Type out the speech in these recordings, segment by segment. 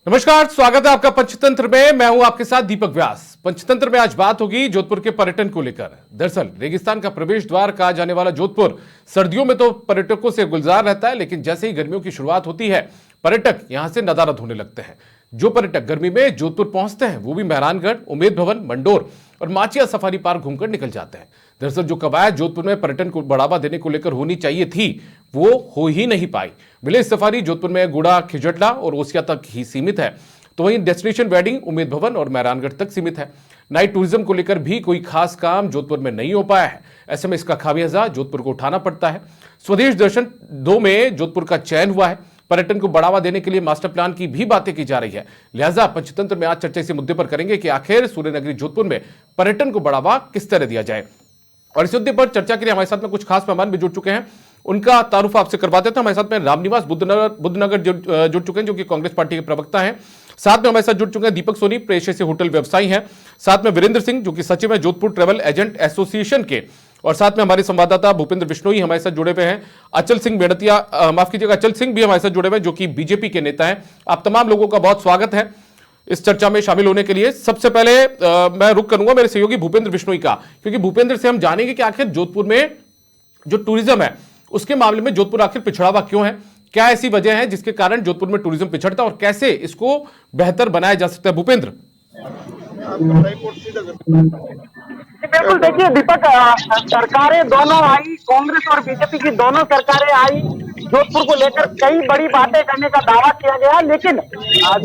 नमस्कार, स्वागत है आपका पंचतंत्र में। मैं हूं आपके साथ दीपक व्यास। पंचतंत्र में आज बात होगी जोधपुर के पर्यटन को लेकर। दरअसल रेगिस्तान का प्रवेश द्वार कहा जाने वाला जोधपुर सर्दियों में तो पर्यटकों से गुलजार रहता है, लेकिन जैसे ही गर्मियों की शुरुआत होती है पर्यटक यहां से नदारद होने लगते हैं। जो पर्यटक गर्मी में जोधपुर पहुंचते हैं वो भी मेहरानगढ़, उम्मेद भवन, मंडोर और माचिया सफारी पार्क घूमकर निकल जाते हैं। दरअसल जो कवायद जोधपुर में पर्यटन को बढ़ावा देने को लेकर होनी चाहिए थी वो हो ही नहीं पाई। विलेज सफारी जोधपुर में गुड़ा, खिजटला और ओसिया तक ही सीमित है, तो वहीं डेस्टिनेशन वेडिंग उम्मेद भवन और मेहरानगढ़ तक सीमित है। नाइट टूरिज्म को लेकर भी कोई खास काम जोधपुर में नहीं हो पाया है। ऐसे में इसका खामियाजा जोधपुर को उठाना पड़ता है। स्वदेश दर्शन 2 में जोधपुर का चयन हुआ है। पर्यटन को बढ़ावा देने के लिए मास्टर प्लान की भी बातें की जा रही है। लिहाजा पंचतंत्र में आज चर्चा इसी मुद्दे पर करेंगे कि आखिर सूर्यनगरी जोधपुर में पर्यटन को बढ़ावा किस तरह दिया जाए। और इस मुद्दे पर चर्चा के लिए हमारे साथ में कुछ खास मेहमान भी जुड़ चुके हैं। उनका तारुफ आपसे करवाते थे। हमारे साथ में रामनिवास बुद्धनगर जुड़ चुके हैं, जो कि कांग्रेस पार्टी के प्रवक्ता हैं। साथ में हमारे साथ जुड़ चुके हैं दीपक सोनी, पेशे से होटल व्यवसायी हैं। साथ में वीरेंद्र सिंह, जो कि सचिव है जोधपुर ट्रेवल एजेंट एसोसिएशन के। और साथ में हमारे संवाददाता भूपेंद्र बिश्नोई हमारे साथ जुड़े हुए हैं। अचल सिंह मेड़तिया, माफ कीजिएगा, अचल सिंह भी हमारे साथ जुड़े हुए हैं, जो कि बीजेपी के नेता हैं। आप तमाम लोगों का बहुत स्वागत है इस चर्चा में शामिल होने के लिए। सबसे पहले मैं रुक करूंगा मेरे सहयोगी भूपेंद्र बिश्नोई का, क्योंकि भूपेंद्र से हम जानेंगे कि आखिर जोधपुर में जो टूरिज्म है उसके मामले में जोधपुर आखिर पिछड़ा हुआ क्यों है, क्या ऐसी वजह है जिसके कारण जोधपुर में टूरिज्म पिछड़ता है और कैसे इसको बेहतर बनाया जा सकता है। भूपेंद्र। बिल्कुल, देखिए दीपक, सरकारें दोनों आई, कांग्रेस और बीजेपी की दोनों सरकारें आई। जोधपुर को लेकर कई बड़ी बातें करने का दावा किया गया, लेकिन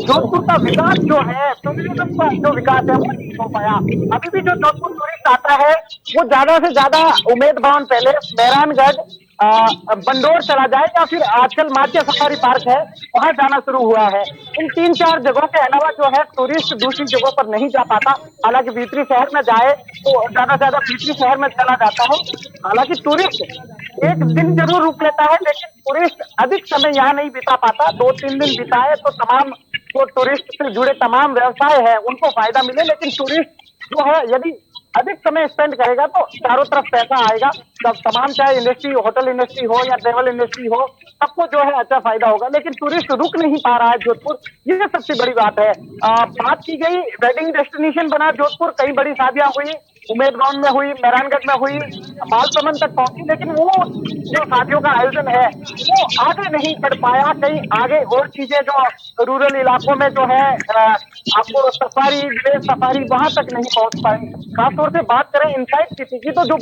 जोधपुर का विकास जो है, टूरिज्म का जो विकास है वो नहीं हो पाया। अभी भी जो जोधपुर टूरिस्ट आता है वो ज्यादा से ज्यादा उम्मेद भवन पैलेस, मेहरानगढ़, बंडोर चला जाए या फिर आजकल माचिया सफारी पार्क है वहां जाना शुरू हुआ है। इन 3-4 जगहों के अलावा जो है टूरिस्ट दूसरी जगहों पर नहीं जा पाता। हालांकि भीतरी शहर में जाए तो ज्यादा से ज्यादा भीतरी शहर में चला जाता है। हालांकि टूरिस्ट एक दिन जरूर रुक लेता है, लेकिन टूरिस्ट अधिक समय यहाँ नहीं बिता पाता। 2-3 दिन बिताए तो तमाम जो टूरिस्ट से जुड़े तमाम व्यवसाय है उनको फायदा मिले, लेकिन टूरिस्ट जो है यदि अधिक समय स्पेंड करेगा तो चारों तरफ पैसा आएगा। तब तमाम, चाहे इंडस्ट्री, होटल इंडस्ट्री हो या ट्रेवल इंडस्ट्री हो, सबको जो है अच्छा फायदा होगा। लेकिन टूरिस्ट रुक नहीं पा रहा है जोधपुर, ये सबसे बड़ी बात है। बात की गई, वेडिंग डेस्टिनेशन बना जोधपुर, कई बड़ी शादियां हुई, उम्मेद भवन में हुई, मेहरानगढ़ में हुई, बालसमंद तक पहुंची, लेकिन वो जो शादियों का आयोजन है वो आगे नहीं बढ़ पाया। कहीं आगे और चीजें जो रूरल इलाकों में जो है आपको सफारी, विलेज सफारी, वहां तक नहीं पहुंच पाई। खासतौर से बात करें इनसाइड सिटी की, तो जो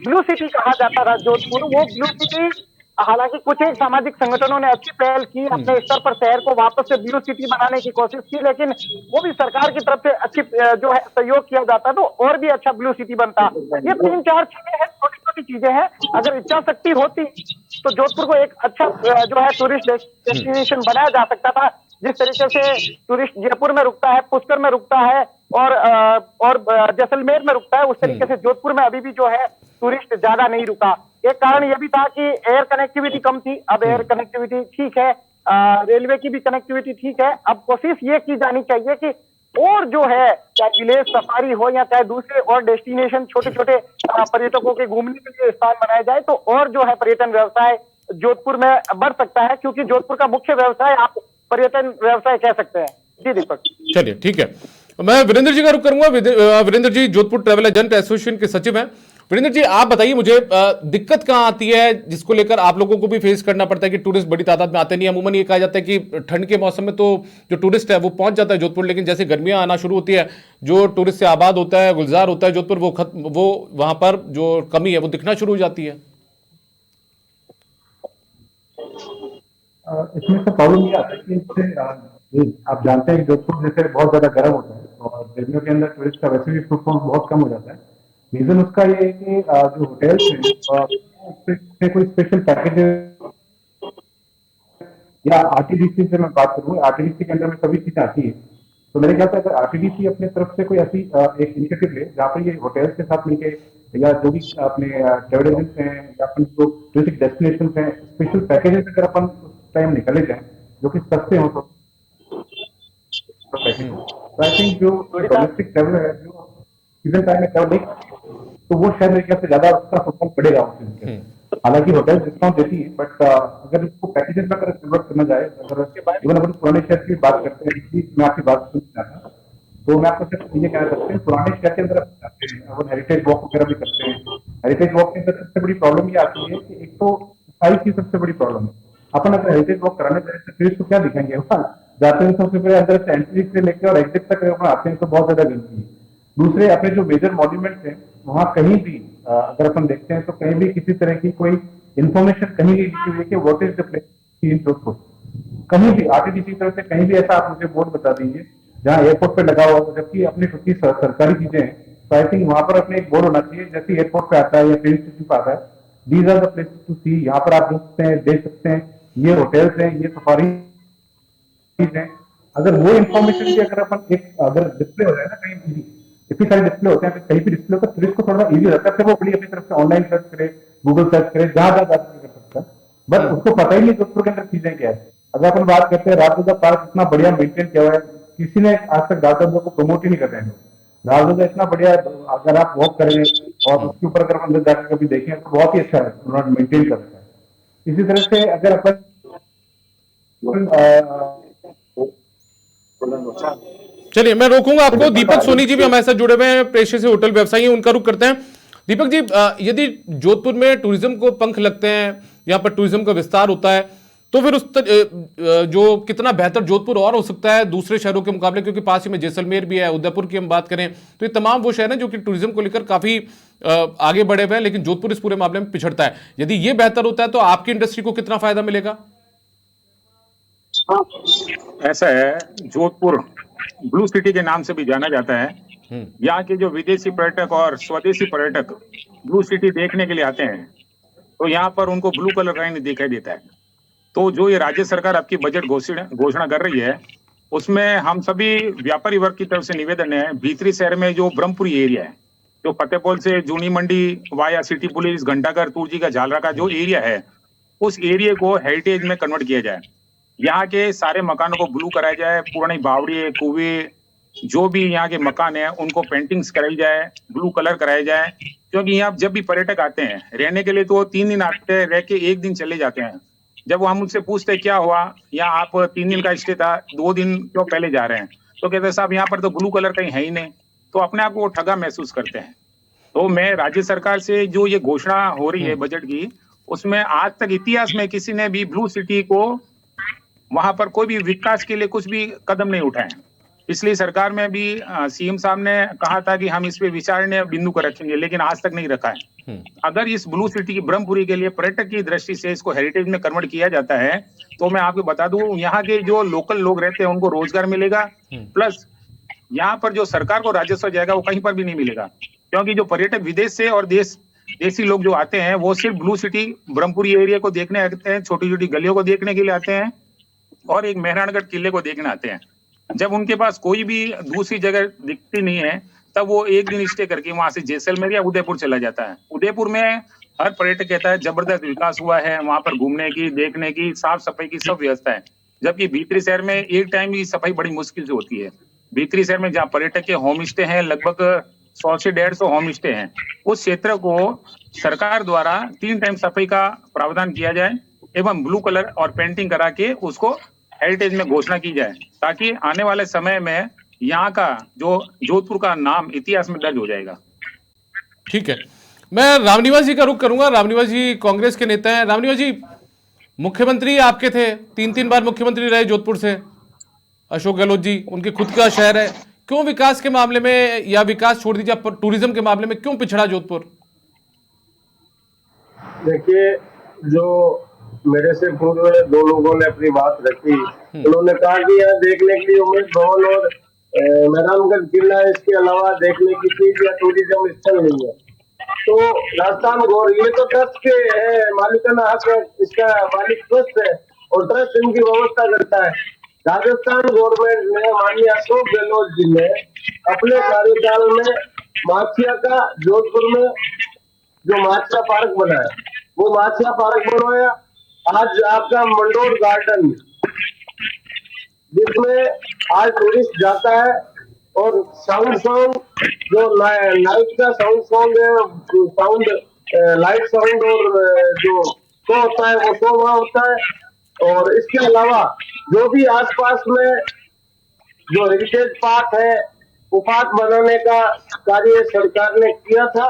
ब्लू सिटी कहा जाता था जोधपुर, वो ब्लू सिटी, हालांकि कुछ एक सामाजिक संगठनों ने अच्छी पहल की, अपने स्तर पर शहर को वापस से ब्लू सिटी बनाने की कोशिश की, लेकिन वो भी सरकार की तरफ से अच्छी जो है सहयोग किया जाता तो और भी अच्छा ब्लू सिटी बनता। ये 3-4 चीजें हैं, छोटी छोटी चीजें हैं। अगर इच्छा शक्ति होती तो जोधपुर को एक अच्छा जो है टूरिस्ट डेस्टिनेशन बनाया जा सकता था। जिस तरीके से टूरिस्ट जयपुर में रुकता है, पुष्कर में रुकता है और जैसलमेर में रुकता है, उस तरीके से जोधपुर में अभी भी जो है टूरिस्ट ज्यादा नहीं रुका। एक कारण यह भी था कि एयर कनेक्टिविटी कम थी। अब एयर कनेक्टिविटी ठीक है, रेलवे की भी कनेक्टिविटी ठीक है। अब कोशिश ये की जानी चाहिए कि और जो है, चाहे विलेज सफारी हो या चाहे दूसरे और डेस्टिनेशन, छोटे छोटे पर्यटकों के घूमने के लिए स्थान बनाए जाए, तो और जो है पर्यटन व्यवसाय जोधपुर में बढ़ सकता है, क्योंकि जोधपुर का मुख्य व्यवसाय आप पर्यटन व्यवसाय कह सकते हैं। जी दीपक। चलिए ठीक है, मैं वीरेंद्र जी का रुख करूंगा। Virendra ji Jodhpur travel agent association के सचिव हैं। वीरेंद्र जी, आप बताइए मुझे, दिक्कत कहां आती है जिसको लेकर आप लोगों को भी फेस करना पड़ता है कि टूरिस्ट बड़ी तादाद में आते नहीं। अमूमन ये कहा जाता है कि ठंड के मौसम में तो जो टूरिस्ट है वो पहुंच जाता है जोधपुर, लेकिन जैसे गर्मियां आना शुरू होती है, जो टूरिस्ट से आबाद होता है, गुलजार होता है जोधपुर, वो वहां पर जो कमी है वो दिखना शुरू हो जाती है। इसमें तो प्रॉब्लम ये आता है कि इससे आप जानते हैं कि जोधपुर जैसे बहुत ज्यादा गर्म होता है और गर्मियों के अंदर टूरिस्ट का वैसे भी फुटफॉल बहुत कम हो जाता है। रीजन उसका ये है कि जो होटल्स हैं कोई स्पेशल पैकेज या आरटीडीसी से मैं बात करूँ, आरटीडीसी के अंदर में सभी चीजें आती है। तो मेरे ख्याल से अगर आरटीडीसी अपने तरफ से कोई ऐसी एक इनिशिएटिव ले जहाँ पर ये होटल्स के साथ मिलके या जो भी अपने ट्रेवल एजेंट्स हैं या अपन जो टूरिस्ट डेस्टिनेशन हैं, स्पेशल पैकेजेस अगर अपन टाइम निकले जाए जो कि सस्ते हो, तो आई थिंक जो डोमेस्टिक ट्रेवलर है जो सीजन टाइम में ट्रेवल नहीं, तो वो शायद मेरे ख्याल से ज्यादा उसका फुटफॉल पड़ेगा उस चीज के। हालांकि होटल डिस्काउंट देती है, बट अगर इसको पैकेजेस में अगर कन्वर्ट करना जाए, अगर इवन अपन पुराने शहर की बात करते हैं, मैं आपकी बात सुनना चाहता, तो मैं आपको सिर्फ ये कहना सकते हैं, पुराने शहर के अंदर आप जाते हैं, अपन हेरिटेज वॉक वगैरह भी करते हैं। हेरिटेज वॉक के अंदर सबसे बड़ी प्रॉब्लम ये आती है कि एक तो सफाई की सबसे बड़ी प्रॉब्लम है। अपन अगर हेरिटेज वॉक कराने जाए तो टूरिस्ट को क्या दिखाएंगे, वहाँ जाते हैं सबसे पहले अंदर से एंट्री से लेकर और एग्जिट तक अपन आते हैं तो बहुत ज्यादा गंदगी है। दूसरे अपने जो मेजर मॉन्यूमेंट्स हैं वहां कहीं भी अगर अपन देखते हैं तो कहीं भी किसी तरह की कोई इंफॉर्मेशन कहीं भी लिखी हुई है कि what is the place in Jodhpur, कहीं भी आरटीडीसी की तरफ से कहीं भी ऐसा आप मुझे बोर्ड बता दीजिए जहाँ एयरपोर्ट पे लगा हुआ हो, जबकि अपनी खुद की सरकारी चीजें हैं। तो आई थिंक वहां पर अपने एक बोर्ड होना चाहिए, जैसे एयरपोर्ट पे आता है या ट्रेन स्टेशन पे आता है, these are the places to see, यहाँ पर आप देख सकते हैं ये होटल्स हैं, ये सफारी हैं। अगर वो इन्फॉर्मेशन भी अगर अपन एक अगर डिस्प्ले हो जाए ना कहीं भी, इतनी सारे डिस्प्ले होते हैं, कहीं भी डिस्प्ले होता है, टूरिस्ट को थोड़ा इजी रहता है, फिर वो अपनी अपनी तरफ से ऑनलाइन सर्च करे, गूगल सर्च करे, जहां जहां जाकर कर सकता है। बट उसको पता ही नहीं जोधपुर के अंदर चीजें क्या है। अगर अपन बात करते हैं राजदोदा पार्क इतना बढ़िया मेंटेन किया हुआ है, किसी ने आज तक राजदोदा को प्रमोट ही नहीं कर रहे हैं लोग। राजदोदा इतना बढ़िया, अगर आप वॉक करें और उसके ऊपर अगर अंदर जाकर कभी देखें तो बहुत ही अच्छा है, उन्होंने मेंटेन कर रखा है। इसी तरह से अगर अपन चलिए मैं रोकूंगा आपको। दीपक सोनी जी भी हमारे साथ जुड़े हुए हैं, पेशे से होटल व्यवसायी हैं, उनका रुख करते हैं। दीपक जी, यदि जोधपुर में टूरिज्म को पंख लगते हैं, यहाँ पर टूरिज्म का विस्तार होता है, तो फिर जो कितना बेहतर जोधपुर और हो सकता है दूसरे शहरों के मुकाबले, क्योंकि पास ही में जैसलमेर भी है, उदयपुर की हम बात करें तो ये तमाम वो शहर हैं जो कि टूरिज्म को लेकर काफी आगे बढ़े हुए हैं, लेकिन जोधपुर इस पूरे मामले में पिछड़ता है। यदि ये बेहतर होता है तो आपकी इंडस्ट्री को कितना फायदा मिलेगा? ऐसा है, जोधपुर ब्लू सिटी के नाम से भी जाना जाता है। यहाँ के जो विदेशी पर्यटक और स्वदेशी पर्यटक ब्लू सिटी देखने के लिए आते हैं, तो यहाँ पर उनको ब्लू कलर का ही नहीं दिखाई देता है। तो जो ये राज्य सरकार आपकी बजट घोषणा कर रही है, उसमें हम सभी व्यापारी वर्ग की तरफ से निवेदन है, भीतरी शहर में जो ब्रह्मपुरी एरिया है, जो फतेहपुर से जूनी मंडी वाया सिटी पुलिस घंटाघर तुर्जी का झालरा का जो एरिया है, उस एरिया को हेरिटेज में कन्वर्ट किया जाए। यहाँ के सारे मकानों को ब्लू कराया जाए, पुरानी बावड़ी कुएं जो भी यहाँ के मकान है उनको पेंटिंग्स कराई जाए, ब्लू कलर कराया जाए। क्योंकि यहाँ जब भी पर्यटक आते हैं रहने के लिए तो 3 दिन आते हैं, रह के 1 दिन चले जाते हैं। जब वो हम उनसे पूछते हैं क्या हुआ, यहाँ आप 3 दिन का स्टे था, 2 दिन क्यों पहले जा रहे हैं, तो कहते हैं साहब यहाँ पर तो ब्लू कलर कहीं है ही नहीं। तो अपने आप को वो ठगा महसूस करते हैं। तो मैं राज्य सरकार से जो ये घोषणा हो रही है बजट की, उसमें आज तक इतिहास में किसी ने भी ब्लू सिटी को वहां पर कोई भी विकास के लिए कुछ भी कदम नहीं उठाए। पिछली सरकार में भी सीएम साहब ने कहा था कि हम इस पे विचारणीय बिंदु को रखेंगे, लेकिन आज तक नहीं रखा है। अगर इस ब्लू सिटी की ब्रह्मपुरी के लिए पर्यटक की दृष्टि से इसको हेरिटेज में कन्वर्ट किया जाता है, तो मैं आपको बता दूं यहाँ के जो लोकल लोग रहते हैं उनको रोजगार मिलेगा, प्लस यहाँ पर जो सरकार को राजस्व जाएगा वो कहीं पर भी नहीं मिलेगा। क्योंकि जो पर्यटक विदेश से और देसी लोग जो आते हैं वो सिर्फ ब्लू सिटी ब्रह्मपुरी एरिया को देखने आते हैं, छोटी छोटी गलियों को देखने के लिए आते हैं और एक मेहरानगढ़ किले को देखने आते हैं। जब उनके पास कोई भी दूसरी जगह दिखती नहीं है, तब वो 1 दिन स्टे करके वहां से जैसलमेर या उदयपुर चला जाता है। उदयपुर में हर पर्यटक कहता है जबरदस्त विकास हुआ है, वहां पर घूमने की, देखने की, साफ सफाई की सब व्यवस्था है। जबकि भीतरी शहर में एक टाइम की सफाई बड़ी मुश्किल से होती है। भीतरी शहर में जहाँ पर्यटक के होम स्टे हैं, लगभग 100 से 150 होम स्टे हैं, उस क्षेत्र को सरकार द्वारा 3 टाइम सफाई का प्रावधान किया जाए एवं ब्लू कलर और पेंटिंग करा के उसको हेरिटेज में घोषणा की जाए, ताकि आने वाले समय में यहाँ का जो जोधपुर का नाम इतिहास में दर्ज हो जाएगा। ठीक है, मैं रामनिवास जी का रुख करूंगा। रामनिवास जी कांग्रेस के नेता हैं। रामनिवास जी, मुख्यमंत्री आपके थे, 3 बार मुख्यमंत्री रहे जोधपुर से, अशोक गहलोत जी, उनके खुद का शहर है। क्यों विकास के मामले में, या विकास छोड़ दीजिए, टूरिज्म के मामले में क्यों पिछड़ा जोधपुर? देखिए, जो मेरे से पूर्व 2 लोगों ने अपनी बात रखी, उन्होंने कहा कि यहाँ देखने के लिए उमेश भवन और मेहरानगढ़ किला, इसके अलावा देखने की चीज या टूरिज्म स्थल नहीं है। तो राजस्थान गौर ये तो ट्रस्ट के मालिकाना हक है, इसका मालिक ट्रस्ट है और ट्रस्ट इनकी व्यवस्था करता है। राजस्थान गवर्नमेंट ने माननीय अशोक गहलोत जी ने अपने कार्यकाल में माछिया का जोधपुर में जो माछिया पार्क बनाया, वो माछिया पार्क बनवाया। आज आपका मंडोर गार्डन, जिसमें आज टूरिस्ट जाता है और साउंड सॉन्ग जो नाइट का साउंड सॉन्ग है, साउंड लाइट साउंड और जो शो होता है वो शो वहाँ होता है। और इसके अलावा जो भी आसपास में जो हेरिटेज पार्क है वो पार्क बनाने का कार्य सरकार ने किया था।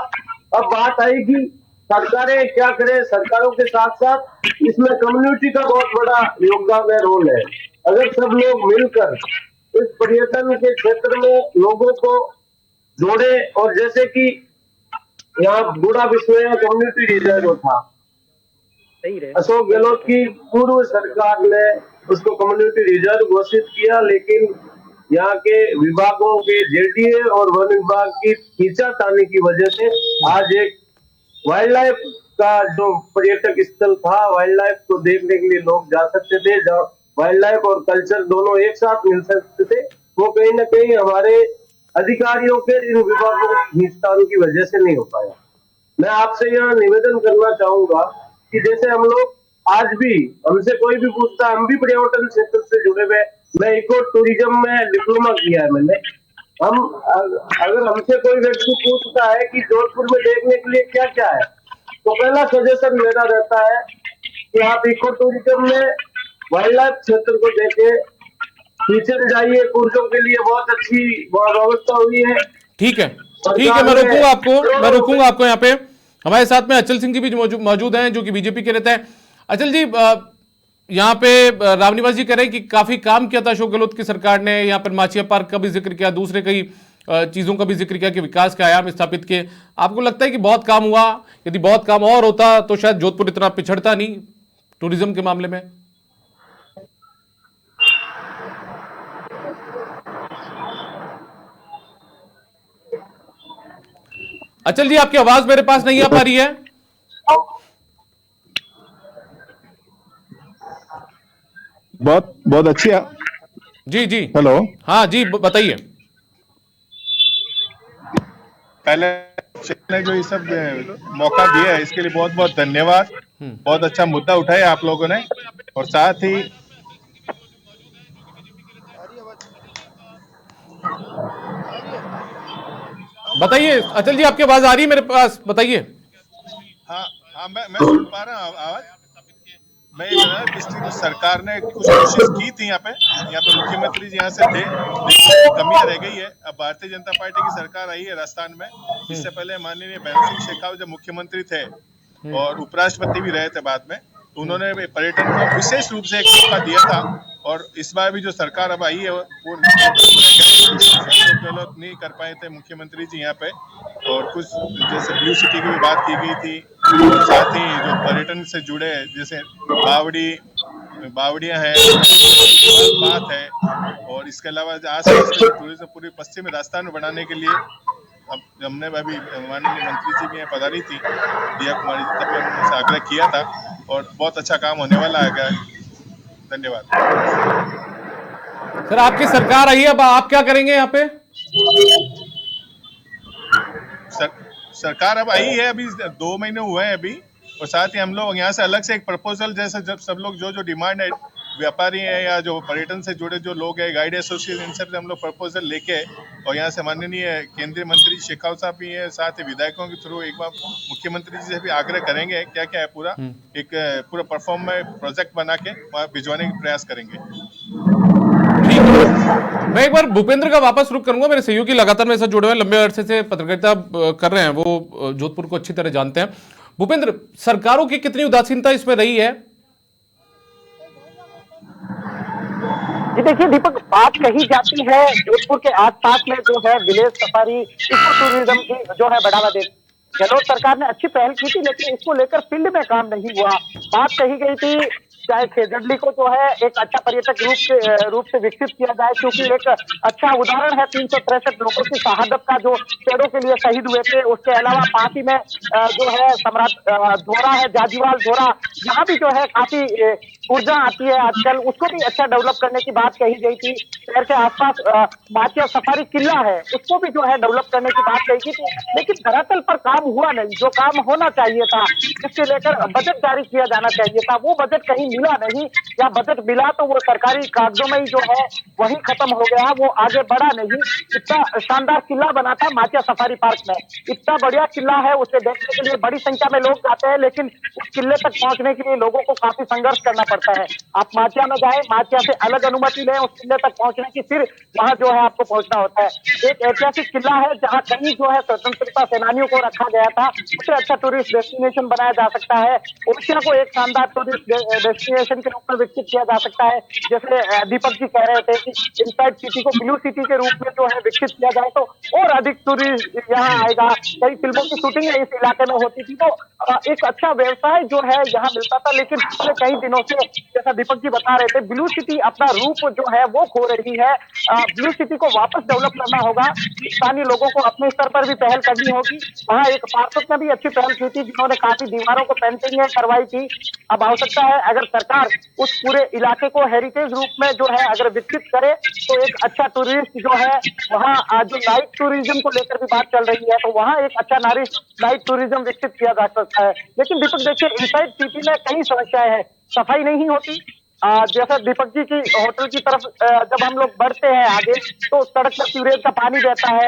अब बात आएगी सरकारें क्या करें। सरकारों के साथ साथ इसमें कम्युनिटी का बहुत बड़ा योगदान है, रोल है। अगर सब लोग मिलकर इस पर्यटन के क्षेत्र में लोगों को जोड़े, और जैसे कि यहाँ बूढ़ा बिस्नोया कम्युनिटी रिजर्व था, अशोक गहलोत की पूर्व सरकार ने उसको कम्युनिटी रिजर्व घोषित किया, लेकिन यहाँ के विभागों के जेडीए और वन विभाग की खींचातानी की वजह से आज एक वाइल्ड लाइफ का जो पर्यटक स्थल था, वाइल्ड लाइफ को देखने के लिए लोग जा सकते थे, जहाँ वाइल्ड लाइफ और कल्चर दोनों एक साथ मिल सकते थे, वो कहीं ना कहीं हमारे अधिकारियों के इन विभागों की खींचतान की वजह से नहीं हो पाया। मैं आपसे यहाँ निवेदन करना चाहूंगा कि जैसे हम लोग आज भी, हमसे कोई भी पूछता है, हम भी पर्यटन क्षेत्र से जुड़े हुए। मैं इको टूरिज्म में डिप्लोमा किया है मैंने। हम अगर हमसे कोई व्यक्ति पूछता है कि जोधपुर में देखने के लिए क्या क्या है, तो पहला सजेशन मेरा रहता है कि आप इको टूरिज्म में वाइल्ड लाइफ क्षेत्र को देखें, फीचर जाइए, पुरुषों के लिए बहुत अच्छी व्यवस्था हुई है। ठीक है, ठीक है, मैं रोकूंगा आपको यहाँ पे। हमारे साथ में अचल सिंह जी भी मौजूद हैं, जो कि बीजेपी के नेता हैं। अचल जी, यहाँ पे रामनिवास जी कह रहे हैं कि काफी काम किया था अशोक गहलोत की सरकार ने, यहाँ पर माचिया पार्क का भी जिक्र किया, दूसरे कई चीजों का भी जिक्र किया कि विकास के आयाम स्थापित किए। आपको लगता है कि बहुत काम हुआ? यदि बहुत काम और होता तो शायद जोधपुर इतना पिछड़ता नहीं टूरिज्म के मामले में। अचल जी, आपकी आवाज मेरे पास नहीं आ पा रही है। बहुत बहुत अच्छी है। जी जी, हेलो, हाँ जी, बताइए। पहले ने जो ये सब मौका दिया है इसके लिए बहुत बहुत धन्यवाद। बहुत अच्छा मुद्दा उठाया आप लोगों ने। और साथ ही बताइए अचल जी, आपकी आवाज आ रही है मेरे पास, बताइए। हाँ हाँ, मैं सुन पा रहा हूँ आवाज। मैं ये कह रहा पिछली जो सरकार ने कुछ कोशिश की थी यहाँ पे मुख्यमंत्री जी यहाँ से थे, लेकिन कमियां रह गई है। अब भारतीय जनता पार्टी की सरकार आई है राजस्थान में। इससे पहले माननीय बहन सिंह शेखावत जब मुख्यमंत्री थे और उपराष्ट्रपति भी रहे थे बाद में, तो उन्होंने पर्यटन को विशेष रूप से एक मौका दिया था। और इस बार भी जो सरकार अब आई है वो अशोक गहलोत नहीं कर पाए थे मुख्यमंत्री जी यहाँ पे। और कुछ जैसे ब्लू सिटी की भी बात की गई थी, और साथ ही जो पर्यटन से जुड़े जैसे बावड़ियां हैं, बात है। और इसके अलावा आसपास के टूरिज्म पूरी पश्चिमी राजस्थान में बढ़ाने के लिए अब हमने अभी माननीय मंत्री जी भी पधारी थी, दिया कुमारी जी, तब उनसे आग्रह किया था। और बहुत अच्छा काम होने वाला है। धन्यवाद सर। आपकी सरकार आई है, अब आप क्या करेंगे यहाँ पे? सरकार अब आई है, अभी 2 महीने हुए हैं अभी। और साथ ही हम लोग यहाँ से अलग से एक प्रपोजल, जैसे जब सब लोग जो डिमांड है, व्यापारी हैं या जो पर्यटन से जुड़े जो लोग हैं, गाइड एसोसिएशन, इन सब से हम लोग प्रपोजल लेके, और यहाँ से माननीय केंद्रीय मंत्री शेखावत साहब भी हैं, साथ ही विधायकों के थ्रू एक बार मुख्यमंत्री जी से भी आग्रह करेंगे क्या क्या है पूरा एक पूरा परफॉर्म में प्रोजेक्ट बना के वहाँ भिजवाने का प्रयास करेंगे। मैं एक बार भूपेंद्र का वापस रुख करूंगा। मेरे सहयोगी लगातार मेरे साथ जुड़े हुए, लंबे अरसे से पत्रकारिता कर रहे हैं, वो जोधपुर को अच्छी तरह जानते हैं। भूपेंद्र, सरकारों की कितनी उदासीनता इसमें रही है? जी देखिए दीपक, बात कही जाती है जोधपुर के आसपास में जो है विलेज सफारी, इको टूरिज्म की जो है बढ़ावा दे। गहलोत सरकार ने अच्छी पहल की थी, लेकिन इसको लेकर फील्ड में काम नहीं हुआ। बात कही गई थी चाहे खेजड़ली को जो है एक अच्छा पर्यटक रूप से विकसित किया जाए, क्योंकि एक अच्छा उदाहरण है 363 लोगों की शहादत का जो पेड़ों के लिए शहीद हुए थे। उसके अलावा पासी में जो है सम्राट धोरा है, जाजीवाल धोरा, यहाँ भी जो है काफी ऊर्जा आती है आजकल, उसको भी अच्छा डेवलप करने की बात कही गई थी। शहर के आसपास माचिया सफारी किला है, उसको भी जो है डेवलप करने की बात कही थी, लेकिन धरातल पर काम हुआ नहीं। जो काम होना चाहिए था, जिसके लेकर बजट जारी किया जाना चाहिए था, वो बजट कहीं मिला नहीं, या बजट मिला तो वो सरकारी कागजों में ही जो है वही खत्म हो गया, वो आगे बढ़ा नहीं। इतना शानदार किला बना था माचिया सफारी पार्क में, इतना बढ़िया किला है, उसे देखने के लिए बड़ी संख्या में लोग जाते हैं, लेकिन उस किले तक पहुंचने के लिए लोगों को काफी संघर्ष करना पड़ता है। आप माचिया में जाए, माचिया से अलग अनुमति लें उस किले तक पहुंचने की, फिर वहां जो है आपको पहुंचना होता है। एक ऐतिहासिक किला है जहां कहीं जो है स्वतंत्रता सेनानियों को रखा गया था, उसे अच्छा टूरिस्ट डेस्टिनेशन बनाया जा सकता है। ओडिशा को एक शानदार टूरिस्ट डेस्टिनेशन के रूप में विकसित किया जा सकता है। जैसे दीपक जी कह रहे थे कि इनसाइड सिटी को ब्लू सिटी के रूप में जो है विकसित किया जाए तो और अधिक टूरिस्ट यहाँ आएगा। कई फिल्मों की शूटिंग इस इलाके में होती थी, तो एक अच्छा व्यवसाय जो है यहाँ मिलता था। लेकिन पिछले कई दिनों से, जैसा दीपक जी बता रहे थे, ब्लू सिटी अपना रूप जो है वो खो रही है। ब्लू सिटी को वापस डेवलप करना होगा, स्थानीय लोगों को अपने स्तर पर भी पहल करनी होगी। वहाँ एक पार्षद ने भी अच्छी पहल की थी, जिन्होंने काफी दीवारों को पेंटिंग करवाई थी। अब आवश्यकता है, अगर सरकार उस पूरे इलाके को हेरिटेज रूप में जो है अगर विकसित करे, तो एक अच्छा टूरिस्ट जो है वहाँ, जो नाइट टूरिज्म को लेकर भी बात चल रही है, तो वहाँ एक अच्छा नाइट टूरिज्म विकसित किया जा सकता है। लेकिन दीपक देखिए, इनसाइड सिटी में कई समस्याएं हैं, सफाई नहीं होती। जैसा दीपक जी की होटल की तरफ जब हम लोग बढ़ते हैं आगे, तो सड़क पर सीवरेज का पानी बहता है।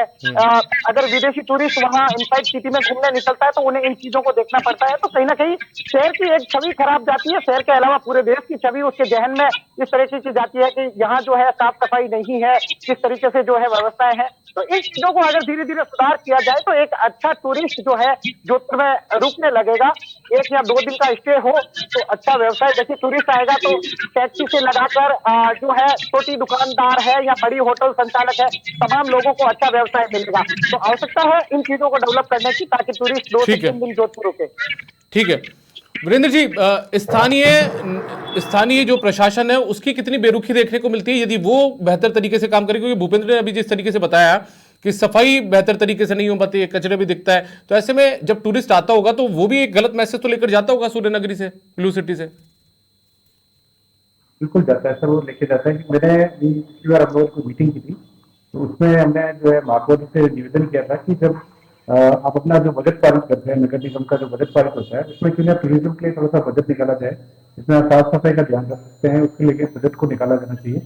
अगर विदेशी टूरिस्ट वहां इनसाइड सिटी में घूमने निकलता है, तो उन्हें इन चीजों को देखना पड़ता है। तो कहीं ना कहीं शहर की एक छवि खराब जाती है। शहर के अलावा पूरे देश की छवि उसके जहन में इस तरीके की जाती है कि यहाँ जो है साफ सफाई नहीं है, किस तरीके से जो है व्यवस्थाएं हैं। तो इन चीजों को अगर धीरे धीरे सुधार किया जाए, तो एक अच्छा टूरिस्ट जो है जोधपुर में रुकने लगेगा। 1 या 2 दिन का स्टे हो तो अच्छा व्यवसाय। देखिए, टूरिस्ट आएगा तो टैक्सी से लगाकर जो है छोटी दुकानदार है या बड़ी होटल संचालक है, तमाम लोगों को अच्छा व्यवसाय मिलेगा। तो आवश्यकता है इन चीजों को डेवलप करने की, ताकि टूरिस्ट 2 से 3 दिन जोधपुर रुके। ठीक है वीरेंद्र जी, स्थानीय जो प्रशासन है उसकी कितनी बेरुखी देखने को मिलती है यदि वो बेहतर तरीके से काम करे? क्योंकि भूपेंद्र ने अभी जिस तरीके से बताया कि सफाई बेहतर तरीके से नहीं हो पाती है, कचरे भी दिखता है, तो ऐसे में जब टूरिस्ट आता होगा तो वो भी एक गलत मैसेज तो लेकर जाता होगा सूर्य नगरी से, ब्लू सिटी से। बिल्कुल जाता है सर, वो लेके जाता है। कि मैंने पिछली बार हम लोगों को मीटिंग की थी, तो उसमें हमने जो है महापौर से निवेदन किया था कि जब आप अपना जो बजट पारित करते हैं, नगर निगम का जो बजट पारित होता है, उसमें क्यों ना टूरिज्म के लिए थोड़ा सा बजट निकाला जाए, जिसमें आप साफ सफाई का ध्यान रख सकते हैं, उसके लिए बजट को निकाला जाना चाहिए।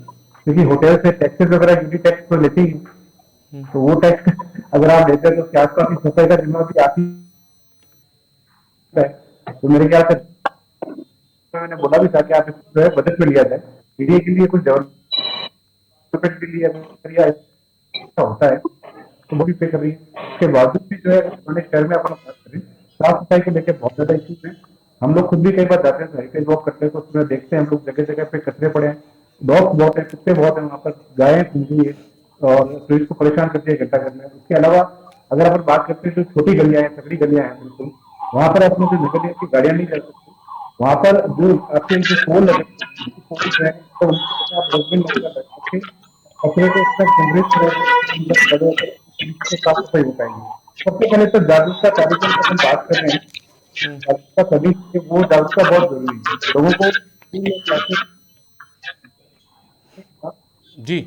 क्योंकि होटल से टैक्सेस वगैरह यूनिट टैक्स तो लेते ही, तो वो टैक्स अगर आप लेते हैं तो उसके आसपास की सफाई का जिम्मा भी आती है। तो मेरे ख्याल से मैंने बोला भी था कि आप इसको जो है बजट में लिया जाए, मीडिया के लिए कुछ डेवलपमेंट के लिए होता है तो वो भी पे कर रही है। उसके बावजूद भी जो है उन्होंने शहर में अपना बात करें, साफ सफाई को लेकर बहुत ज्यादा इश्यूज है। हम लोग खुद भी कई बार जाते हैं, हेरिटेज वॉक करते हैं, तो उसमें देखते हैं हम लोग जगह जगह पे कचरे पड़े हैं, डॉग्स बहुत है, कुत्ते बहुत है, वहाँ पर गायें घूमती है और टूरिस्ट को परेशान करती है इकट्ठा करने। उसके अलावा अगर अपन बात करते हैं तो छोटी गलियां हैं, सकड़ी गलियां हैं, बिल्कुल वहां पर अपने जो नगर निगम की गाड़ियां नहीं चल सकती। वहां पर जो आपके जो फोन लगे है, तो उनको आप डस्टबिन नहीं कर सकते, कचरे को तक जनरेट साफ सफाई हो पाएंगे। सबसे पहले तो जागरूकता कार्यक्रम की हम बात कर रहे हैं, जागरूकता सभी वो जागरूकता बहुत जरूरी है लोगों को। जी,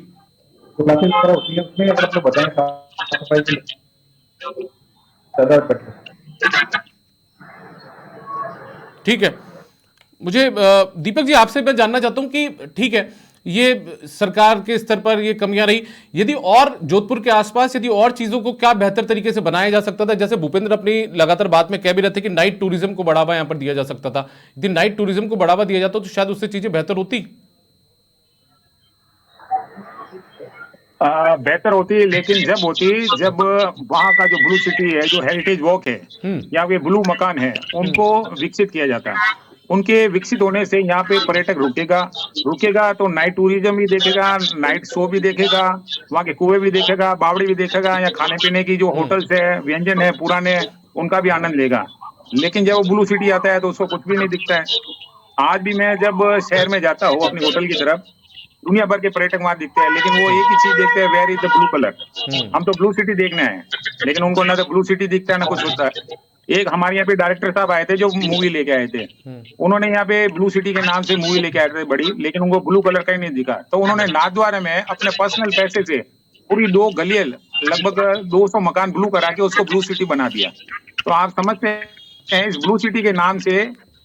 जो क्लासेस वगैरह होती है उसमें अगर आप बताएं साफ सफाई के ज्यादा बेटर। ठीक है। मुझे दीपक जी आपसे मैं जानना चाहता हूं कि ठीक है, ये सरकार के स्तर पर ये कमियां रही, यदि और जोधपुर के आसपास यदि और चीजों को क्या बेहतर तरीके से बनाया जा सकता था? जैसे भूपेंद्र अपनी लगातार बात में कह भी रहे थे कि नाइट टूरिज्म को बढ़ावा यहां पर दिया जा सकता था। यदि नाइट टूरिज्म को बढ़ावा दिया जाता तो शायद उससे चीजें बेहतर होती। बेहतर होती, लेकिन जब वहाँ का जो ब्लू सिटी है, जो हेरिटेज वॉक है या वे ब्लू मकान है, उनको विकसित किया जाता है। उनके विकसित होने से यहाँ पे पर्यटक रुकेगा तो नाइट टूरिज्म भी देखेगा, नाइट शो भी देखेगा, वहाँ के कुएं भी देखेगा, बावड़ी भी देखेगा, या खाने पीने की जो होटल्स है, व्यंजन है पुराने, उनका भी आनंद लेगा। लेकिन जब वो ब्लू सिटी आता है तो उसको कुछ भी नहीं दिखता है। आज भी मैं जब शहर में जाता हूँ अपनी होटल की तरफ, दुनिया भर के पर्यटक वहां दिखते हैं, लेकिन वो एक ही चीज देखते हैं, where is the blue colour. हम तो ब्लू सिटी देखने आए हैं, लेकिन उनको ना तो ब्लू सिटी दिखता है ना कुछ होता है। एक हमारे यहाँ पे डायरेक्टर साहब आए थे जो मूवी लेके आए थे, उन्होंने यहाँ पे ब्लू सिटी के नाम से मूवी लेके आए थे बड़ी, लेकिन उनको ब्लू कलर का ही नहीं दिखा, तो उन्होंने नाथद्वारा में अपने पर्सनल पैसे से पूरी 2 गलियां लगभग 200 मकान ब्लू करा के उसको ब्लू सिटी बना दिया। तो आप समझते हैं इस ब्लू सिटी के नाम से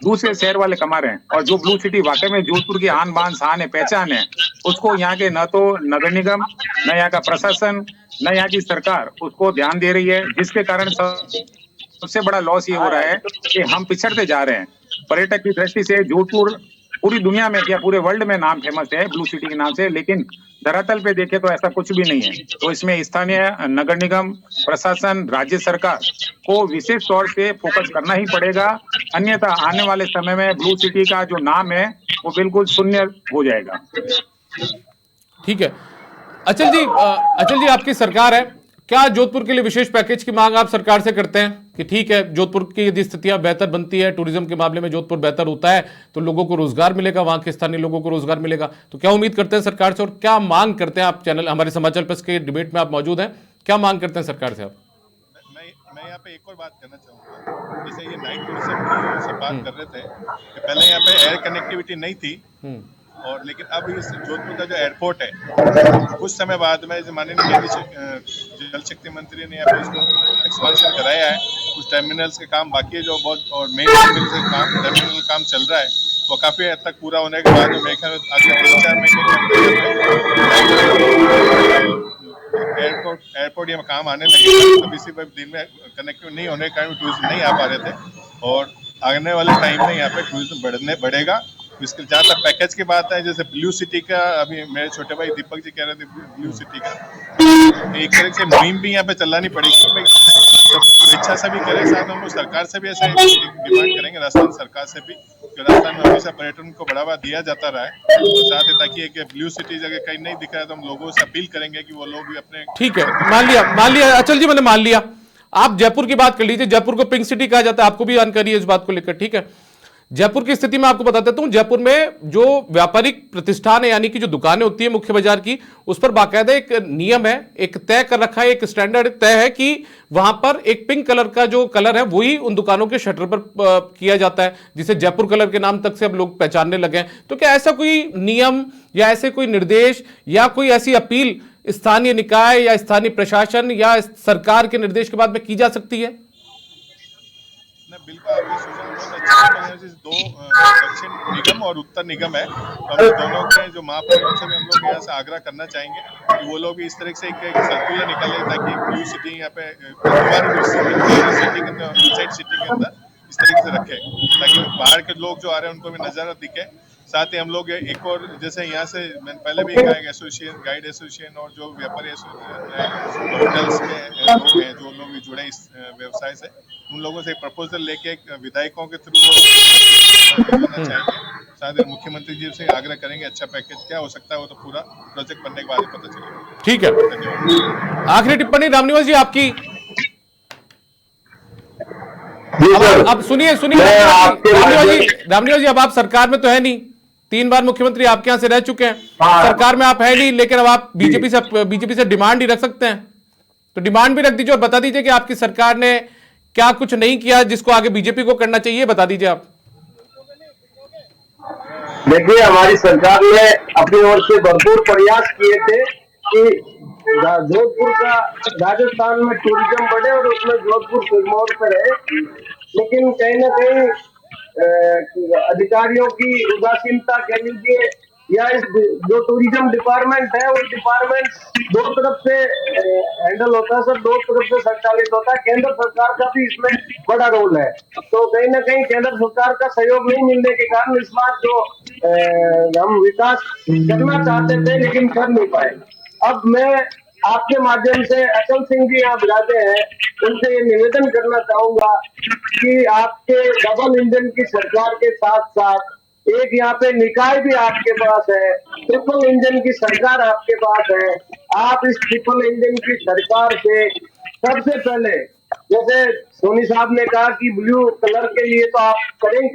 दूसरे शहर वाले कमा रहे हैं, और जो ब्लू सिटी वाकई में जोधपुर की आन बान शान है, पहचान है, उसको यहाँ के न तो नगर निगम, न यहाँ का प्रशासन, न यहाँ की सरकार उसको ध्यान दे रही है, जिसके कारण सबसे बड़ा लॉस ये हो रहा है कि हम पिछड़ते जा रहे हैं। पर्यटक की दृष्टि से जोधपुर पूरी दुनिया में क्या पूरे वर्ल्ड में नाम फेमस है ब्लू सिटी के नाम से, लेकिन धरातल पे देखे तो ऐसा कुछ भी नहीं है। तो इसमें स्थानीय नगर निगम, प्रशासन, राज्य सरकार को विशेष तौर से फोकस करना ही पड़ेगा, अन्यथा आने वाले समय में ब्लू सिटी का जो नाम है वो बिल्कुल शून्य हो जाएगा। ठीक है अचल जी आपकी सरकार है, क्या जोधपुर के लिए विशेष पैकेज की मांग आप सरकार से करते हैं कि ठीक है जोधपुर की यदि स्थितियां बेहतर बनती है, टूरिज्म के मामले में जोधपुर बेहतर होता है तो लोगों को रोजगार मिलेगा, वहां के स्थानीय लोगों को रोजगार मिलेगा, तो क्या उम्मीद करते हैं सरकार से और क्या मांग करते हैं आप? चैनल हमारे समाचार प्लस के डिबेट में आप मौजूद हैं, क्या मांग करते हैं सरकार से आप? मैं यहाँ पे एक और बात करना चाहूँगा, जैसे ये नाइट टूरिज्म की सब बात कर रहे थे कि पहले यहाँ पे एयर कनेक्टिविटी नहीं थी, और लेकिन अब इस जोधपुर का जो एयरपोर्ट है कुछ समय बाद में माननीय जल शक्ति मंत्री ने यहाँ पे इसको एक्सपांशन कराया है, कुछ टर्मिनल्स के काम बाकी है जो बहुत, और मेन टर्मिनल काम चल रहा है, वो काफी हद तक पूरा होने के बाद मेरे ख्याल अगले 3-4 महीने के एयरपोर्ट ये काम आने लगे। अभी इसी दिन में कनेक्टिव नहीं होने के कारण टूरिज्म नहीं आ पा रहे थे, और आने वाले टाइम में यहाँ पे टूरिज्म बढ़ेगा। इसके जहाँ तक पैकेज की बात है, जैसे ब्लू सिटी का अभी मेरे छोटे भाई दीपक जी कह रहे थे ब्लू सिटी का, एक तरह से मुहिम भी यहाँ पे चलानी पड़ेगी भाई, सब इच्छा से भी करें, साथ हम लोग सरकार से भी ऐसा डिमांड करेंगे, राजस्थान सरकार से भी, कि राजस्थान में हमेशा पर्यटन को बढ़ावा दिया जाता रहा है, साथ ही ताकि एक ब्लू सिटी जगह कहीं नहीं दिख रहा है तो हम लोगों से अपील करेंगे कि वो लोग भी अपने। ठीक है, मान लिया अचल जी, मैंने मान लिया, आप जयपुर की बात कर लीजिए, जयपुर को पिंक सिटी कहा जाता है, आपको भी जानकारी है इस बात को लेकर, ठीक है। जयपुर की स्थिति में आपको बता देता हूं, जयपुर में जो व्यापारिक प्रतिष्ठान है यानी कि जो दुकानें होती है मुख्य बाजार की, उस पर बाकायदा एक नियम है, एक तय कर रखा है, एक स्टैंडर्ड तय है कि वहां पर एक पिंक कलर का जो कलर है वही उन दुकानों के शटर पर किया जाता है, जिसे जयपुर कलर के नाम तक से अब लोग पहचानने लगे हैं। तो क्या ऐसा कोई नियम या ऐसे कोई निर्देश या कोई ऐसी अपील स्थानीय निकाय या स्थानीय प्रशासन या सरकार के निर्देश के बाद में की जा सकती है? बिल्कुल, आपकी सूचना दो दक्षिण निगम और उत्तर निगम है, तो हम दोनों के जो महाप्रबंधक से भी हम लोग यहाँ से आग्रह करना चाहेंगे कि वो लोग इस तरह से एक सर्कुलर निकाले ताकि ब्लू सिटी यहाँ पे सिटी के अंदर, इनसाइड सिटी के अंदर इस तरीके से रखे, ताकि बाहर के लोग जो आ रहे हैं उनको भी नजारा दिखे। साथ ही हम लोग एक और, जैसे यहाँ से मैंने पहले भी कहा, एसोसिएशन, गाइड एसोसिएशन और जो व्यापारी होटल्स के लोग हैं जो लोग जुड़े इस व्यवसाय से, उन लोगों से प्रपोजल लेके विधायकों के थ्रू चाहेंगे, साथ ही मुख्यमंत्री जी से आग्रह करेंगे अच्छा पैकेज क्या हो सकता है, वो तो पूरा प्रोजेक्ट बनने के बाद ही पता चलेगा। ठीक है, आखिरी टिप्पणी रामनिवास जी आपकी। अब सुनिए रामनिवास जी, अब आप सरकार में तो है नहीं, 3 बार मुख्यमंत्री आपके यहां से रह चुके हैं, सरकार में आप है नहीं, लेकिन अब आप बीजेपी से डिमांड ही रख सकते हैं, तो डिमांड भी रख दीजिए और बता दीजिए कि आपकी सरकार ने क्या कुछ नहीं किया जिसको आगे बीजेपी को करना चाहिए, बता दीजिए आप। देखिए, हमारी सरकार ने अपनी ओर से भरपूर प्रयास किए थे कि जोधपुर का राजस्थान में टूरिज्म बढ़े और उसमें जोधपुर सिरमौर पर है, लेकिन कहीं ना कहीं अधिकारियों की उदासीनता कह लीजिए, या इस जो टूरिज्म डिपार्टमेंट है वो डिपार्टमेंट 2 तरफ से हैंडल होता है सर, 2 तरफ से संचालित होता है, केंद्र सरकार का भी इसमें बड़ा रोल है, तो कहीं ना कहीं केंद्र सरकार का सहयोग नहीं मिलने के कारण इस बार जो हम विकास करना चाहते थे लेकिन कर नहीं पाए। अब मैं आपके माध्यम से अचल सिंह जी यहाँ बुलाते हैं, उनसे ये निवेदन करना चाहूंगा कि आपके डबल इंजन की सरकार के साथ साथ एक यहाँ पे निकाय भी आपके पास है, ट्रिपल इंजन की सरकार आपके पास है, आप इस ट्रिपल इंजन की सरकार से सबसे पहले, जैसे सोनी साहब ने कहा कि ब्लू कलर के लिए तो आप करें,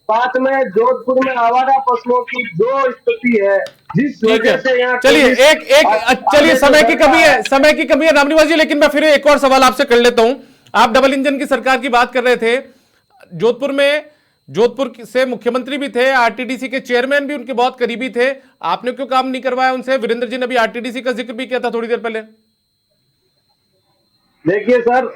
साथ में जोधपुर में आवारा पशुओं की जो स्थिति है, जिस वजह से यहाँ चलिए समय की कमी है रामनिवास जी, लेकिन मैं फिर एक और सवाल आपसे कर लेता हूं। आप डबल इंजन की सरकार की बात कर रहे थे। जोधपुर से मुख्यमंत्री भी थे, आरटीडीसी के चेयरमैन भी उनके बहुत करीबी थे। आपने क्यों काम नहीं करवाया उनसे? वीरेंद्र जी ने अभी आरटीडीसी का जिक्र भी किया था थोड़ी देर पहले। देखिए सर,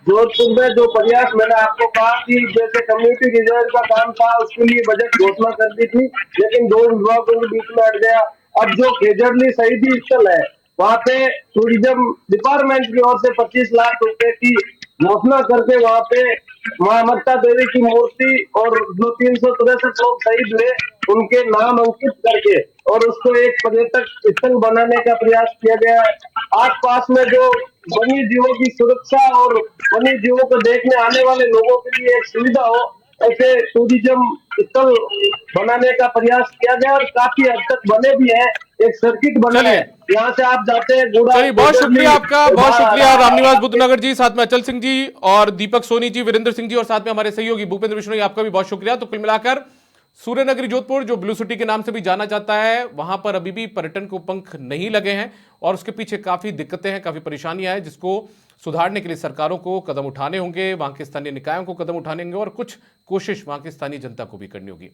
जोधपुर में जो प्रयास मैंने आपको कहा कि जैसे कम्युनिटी रिजर्व का काम था, उसके लिए बजट घोषणा कर दी थी, लेकिन दो विभागों के बीच में अट गया। अब जो खेजड़ली शहीदी स्थल है, वहां पे टूरिज्म डिपार्टमेंट की ओर से 25 लाख रुपए की घोषणा करके वहां पे मां ममता देवी की मूर्ति और जो 363 लोग शहीद हुए उनके नाम अंकित करके और उसको एक पर्यटक स्थल बनाने का प्रयास किया गया है। आस पास में जो वन्य जीवों की सुरक्षा और वन्य जीवों को देखने आने वाले लोगों के लिए एक सुविधा हो, ऐसे टूरिज्म स्थल बनाने का प्रयास किया गया और काफी हद तक बने भी है। एक सर्किट बना है, यहाँ से आप जाते हैं गुड़ा। चलिए, बहुत शुक्रिया आपका, बहुत शुक्रिया रामनिवास बुद्धनगर जी, साथ में अचल सिंह जी और दीपक सोनी जी, वीरेंद्र सिंह जी और साथ में हमारे सहयोगी भूपेंद्र बिश्नोई, आपका भी बहुत शुक्रिया। तो कुल मिलाकर सूर्यनगरी जोधपुर, जो ब्लू सिटी के नाम से भी जाना जाता है, वहां पर अभी भी पर्यटन को पंख नहीं लगे हैं और उसके पीछे काफी दिक्कतें हैं, काफी परेशानियां हैं, जिसको सुधारने के लिए सरकारों को कदम उठाने होंगे, वहां के स्थानीय निकायों को कदम उठाने होंगे और कुछ कोशिश वहां की स्थानीय जनता को भी करनी होगी।